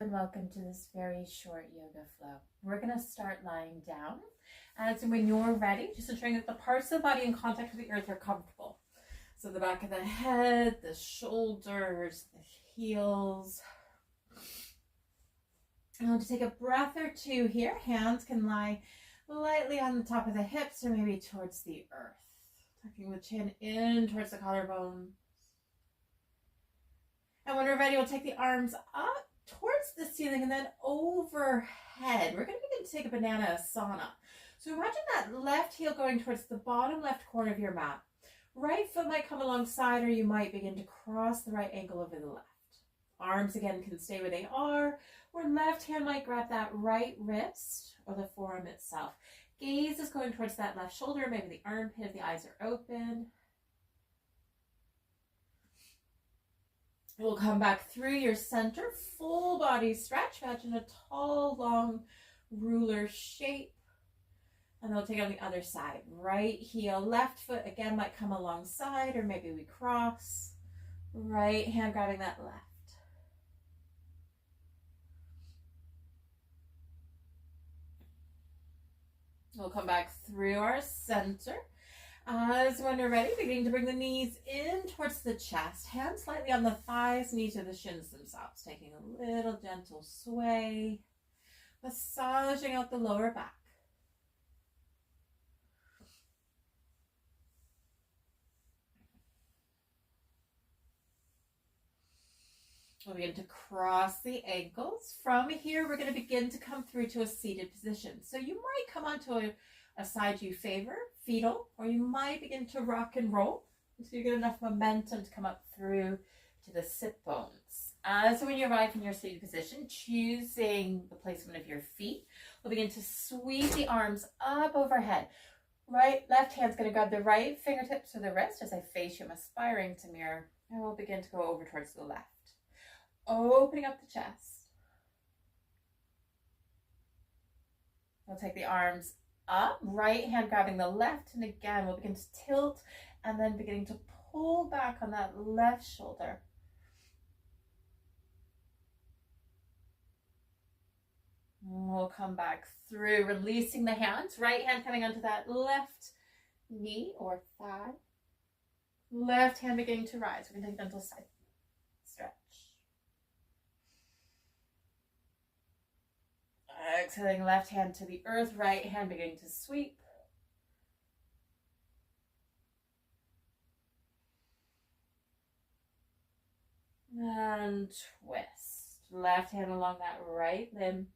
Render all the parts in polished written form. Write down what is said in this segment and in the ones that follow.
And welcome to this very short yoga flow. We're going to start lying down. And so when you're ready, just ensuring that the parts of the body in contact with the earth are comfortable. So the back of the head, the shoulders, the heels. And I'll just take a breath or two here. Hands can lie lightly on the top of the hips or maybe towards the earth. Tucking the chin in towards the collarbone. And when we're ready, we'll take the arms up towards the ceiling and then overhead. We're going to begin to take a banana asana. So imagine that left heel going towards the bottom left corner of your mat. Right foot might come alongside, or you might begin to cross the right ankle over the left. Arms again can stay where they are, or left hand might grab that right wrist or the forearm itself. Gaze is going towards that left shoulder, maybe the armpit if the eyes are open. We'll come back through your center, full body stretch. Imagine a tall, long ruler shape. And then we'll take it on the other side. Right heel, left foot again might come alongside, or maybe we cross. Right hand grabbing that left. We'll come back through our center. As when you're ready, beginning to bring the knees in towards the chest. Hands slightly on the thighs, knees to the shins themselves. Taking a little gentle sway. Massaging out the lower back. We'll begin to cross the ankles. From here, we're going to begin to come through to a seated position. So you might come onto a side you favor, fetal, or you might begin to rock and roll until you get enough momentum to come up through to the sit bones. So when you arrive in your seated position, choosing the placement of your feet, we'll begin to sweep the arms up overhead. Left hand's going to grab the right fingertips or the wrist as I face you. I'm aspiring to mirror, and we'll begin to go over towards the left. Opening up the chest. We'll take the arms up, right hand grabbing the left, and again we'll begin to tilt and then beginning to pull back on that left shoulder. We'll come back through, releasing the hands, right hand coming onto that left knee or thigh. Left hand beginning to rise. We're going to take gentle side stretch. Exhaling left hand to the earth, right hand beginning to sweep. And twist. Left hand along that right limb.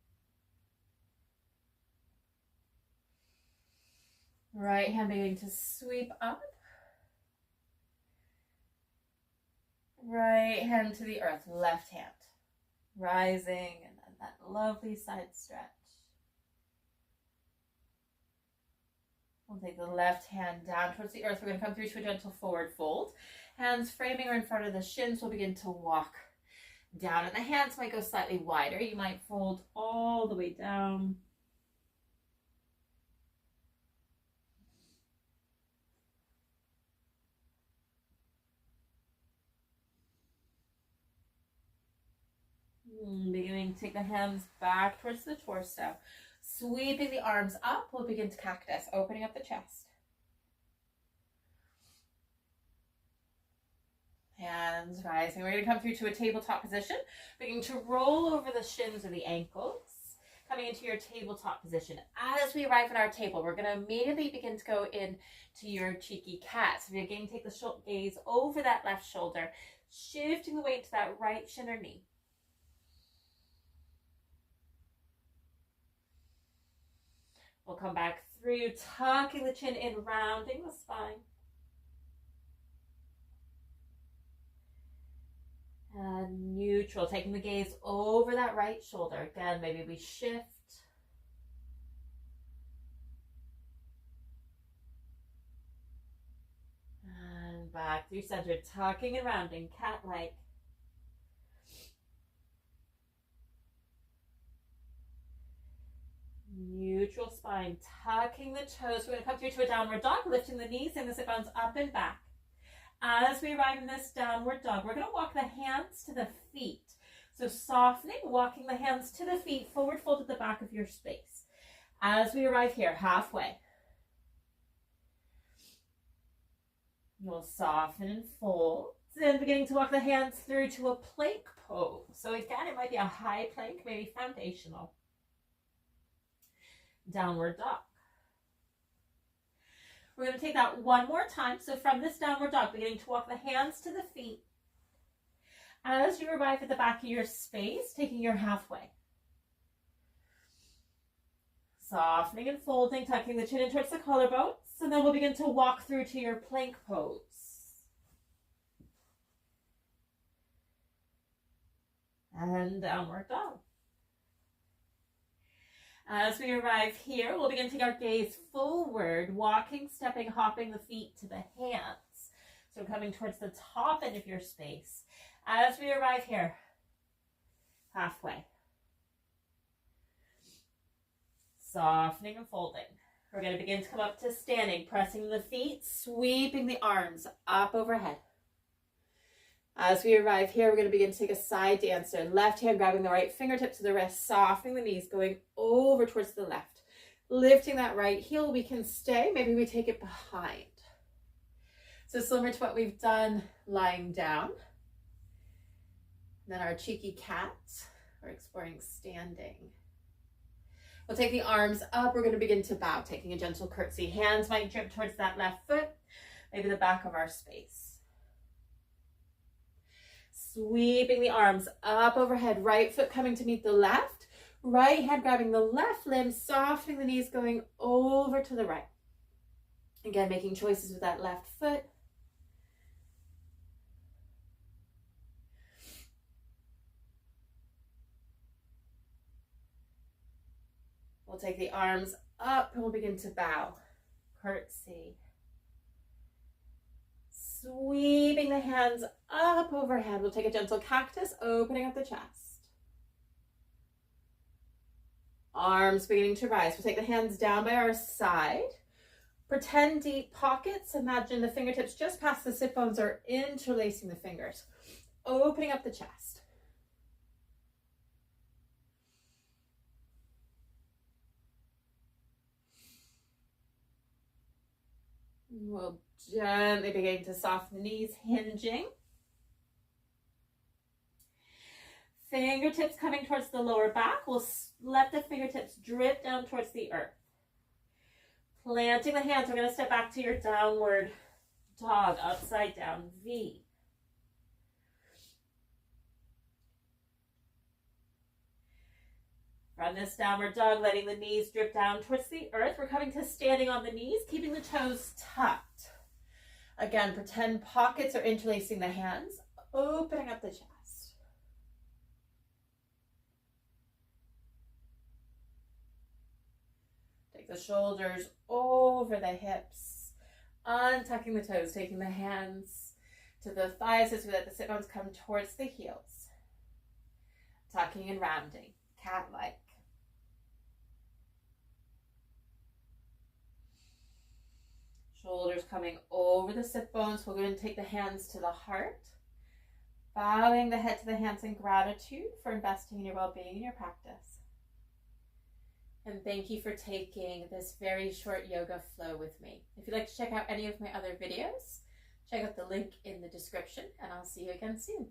Right hand beginning to sweep up. Right hand to the earth, left hand rising, and then that lovely side stretch. We'll take the left hand down towards the earth. We're going to come through to a gentle forward fold. Hands framing or in front of the shins. We'll begin to walk down, and the hands might go slightly wider. You might fold all the way down. Beginning to take the hands back towards the torso. Sweeping the arms up, we'll begin to cactus, opening up the chest. Hands rising. We're going to come through to a tabletop position. Beginning to roll over the shins or the ankles. Coming into your tabletop position. As we arrive at our table, we're going to immediately begin to go into your cheeky cat. So again, take the gaze over that left shoulder, shifting the weight to that right shin or knee. We'll come back through, tucking the chin in, rounding the spine. And neutral, taking the gaze over that right shoulder. Again, maybe we shift. And back through center, tucking and rounding, cat-like. Neutral spine, tucking the toes. We're going to come through to a downward dog, lifting the knees and the sit bones up and back. As we arrive in this downward dog, we're going to walk the hands to the feet. So softening, walking the hands to the feet, forward fold at the back of your space. As we arrive here, halfway, you'll soften and fold. Then beginning to walk the hands through to a plank pose. So again, it might be a high plank, maybe foundational. Downward dog. We're going to take that one more time. So from this downward dog, beginning to walk the hands to the feet. As you arrive at the back of your space, taking your halfway. Softening and folding, tucking the chin in towards the collarbones. And then we'll begin to walk through to your plank pose. And downward dog. As we arrive here, we'll begin to take our gaze forward, walking, stepping, hopping the feet to the hands. So coming towards the top end of your space. As we arrive here, halfway. Softening and folding. We're going to begin to come up to standing, pressing the feet, sweeping the arms up overhead. As we arrive here, we're going to begin to take a side dancer. Left hand grabbing the right fingertip to the wrist, softening the knees, going over towards the left. Lifting that right heel, we can stay. Maybe we take it behind. So similar to what we've done lying down. And then our cheeky cat, we're exploring standing. We'll take the arms up. We're going to begin to bow, taking a gentle curtsy. Hands might drip towards that left foot, maybe the back of our space. Sweeping the arms up overhead, right foot coming to meet the left, right hand grabbing the left limb, softening the knees, going over to the right. Again, making choices with that left foot. We'll take the arms up and we'll begin to bow. Curtsy. Sweeping the hands up overhead. We'll take a gentle cactus, opening up the chest. Arms beginning to rise. We'll take the hands down by our side. Pretend deep pockets. Imagine the fingertips just past the sit bones or interlacing the fingers. Opening up the chest. We'll gently begin to soften the knees, hinging. Fingertips coming towards the lower back. We'll let the fingertips drip down towards the earth. Planting the hands, we're going to step back to your downward dog, upside down V. From this downward dog, letting the knees drip down towards the earth. We're coming to standing on the knees, keeping the toes tucked. Again, pretend pockets are interlacing the hands, opening up the chest. Take the shoulders over the hips, untucking the toes, taking the hands to the thighs so that the sit bones come towards the heels. Tucking and rounding, cat-like. Shoulders coming over the sit bones. We're going to take the hands to the heart. Bowing the head to the hands in gratitude for investing in your well-being and your practice. And thank you for taking this very short yoga flow with me. If you'd like to check out any of my other videos, check out the link in the description, and I'll see you again soon.